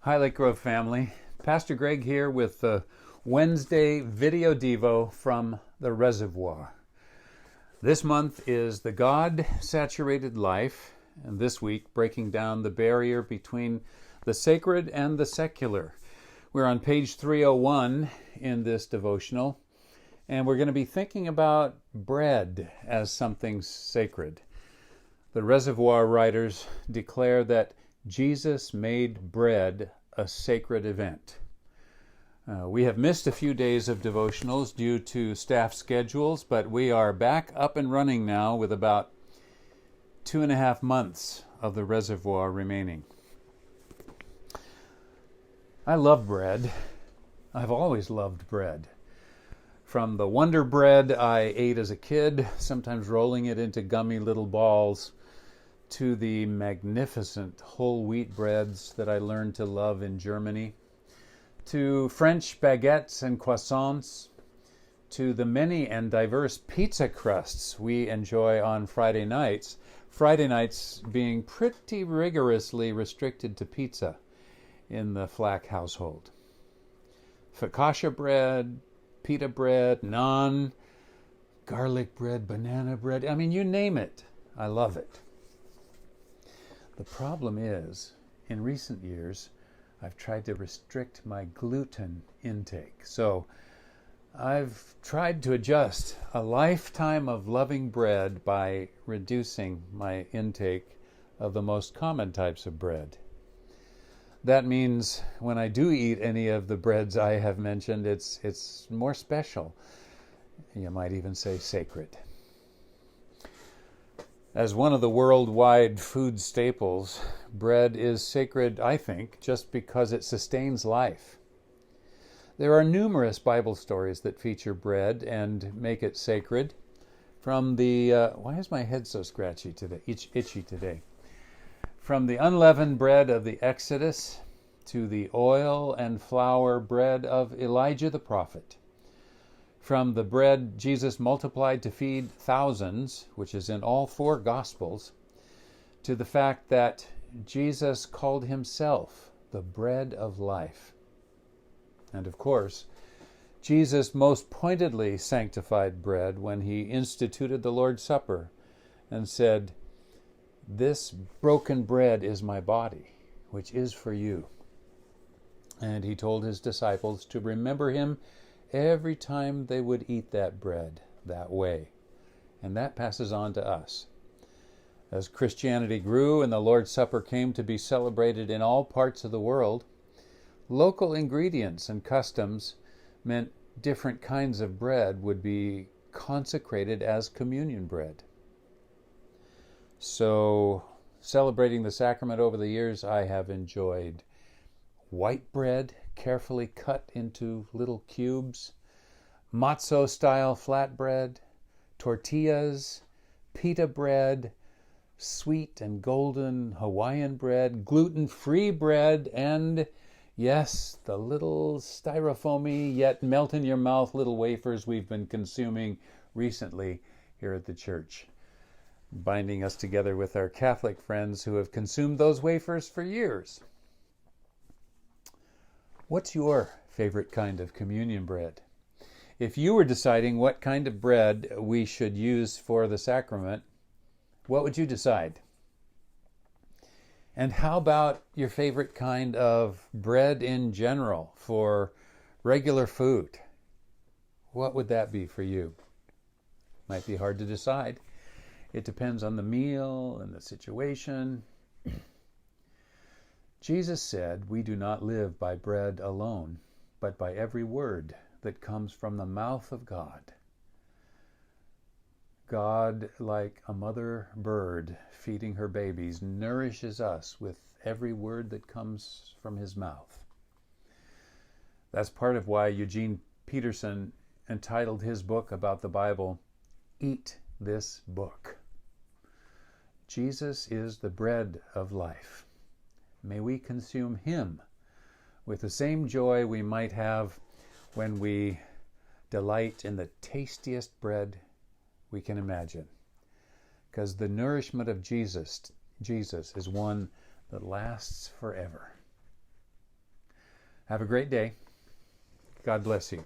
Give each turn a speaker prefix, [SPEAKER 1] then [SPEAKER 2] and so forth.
[SPEAKER 1] Hi, Lake Grove family. Pastor Greg here with the Wednesday video devo from the Reservoir. This month is the God-saturated life, and this week breaking down the barrier between the sacred and the secular. We're on page 301 in this devotional, and we're going to be thinking about bread as something sacred. The Reservoir writers declare that Jesus made bread a sacred event. We have missed a few days of devotionals due to staff schedules, but we are back up and running now with about 2.5 months of the Reservoir remaining. I love bread. I've always loved bread. From the Wonder Bread I ate as a kid, sometimes rolling it into gummy little balls, to the magnificent whole wheat breads that I learned to love in Germany, to French baguettes and croissants, to the many and diverse pizza crusts we enjoy on Friday nights being pretty rigorously restricted to pizza in the Flack household. Focaccia bread, pita bread, naan, garlic bread, banana bread, I mean, you name it, I love it. The problem is, in recent years, I've tried to restrict my gluten intake. So I've tried to adjust a lifetime of loving bread by reducing my intake of the most common types of bread. That means when I do eat any of the breads I have mentioned, it's more special. You might even say sacred. As one of the worldwide food staples, bread is sacred, I think, just because it sustains life. There are numerous Bible stories that feature bread and make it sacred. From the, why is my head so scratchy today, itchy today? From the unleavened bread of the Exodus to the oil and flour bread of Elijah the prophet. From the bread Jesus multiplied to feed thousands, which is in all 4 Gospels, to the fact that Jesus called himself the bread of life. And of course, Jesus most pointedly sanctified bread when he instituted the Lord's Supper and said, "This broken bread is my body, which is for you." And he told his disciples to remember him every time they would eat that bread that way. And that passes on to us. As Christianity grew and the Lord's Supper came to be celebrated in all parts of the world, local ingredients and customs meant different kinds of bread would be consecrated as communion bread. So, celebrating the sacrament over the years, I have enjoyed white bread, carefully cut into little cubes, matzo-style flatbread, tortillas, pita bread, sweet and golden Hawaiian bread, gluten-free bread, and yes, the little styrofoamy yet melt-in-your-mouth little wafers we've been consuming recently here at the church, binding us together with our Catholic friends who have consumed those wafers for years. What's your favorite kind of communion bread? If you were deciding what kind of bread we should use for the sacrament, what would you decide? And how about your favorite kind of bread in general for regular food? What would that be for you? Might be hard to decide. It depends on the meal and the situation. Jesus said, "We do not live by bread alone, but by every word that comes from the mouth of God." God, like a mother bird feeding her babies, nourishes us with every word that comes from his mouth. That's part of why Eugene Peterson entitled his book about the Bible, "Eat This Book." Jesus is the bread of life. May we consume him with the same joy we might have when we delight in the tastiest bread we can imagine. Because the nourishment of Jesus is one that lasts forever. Have a great day. God bless you.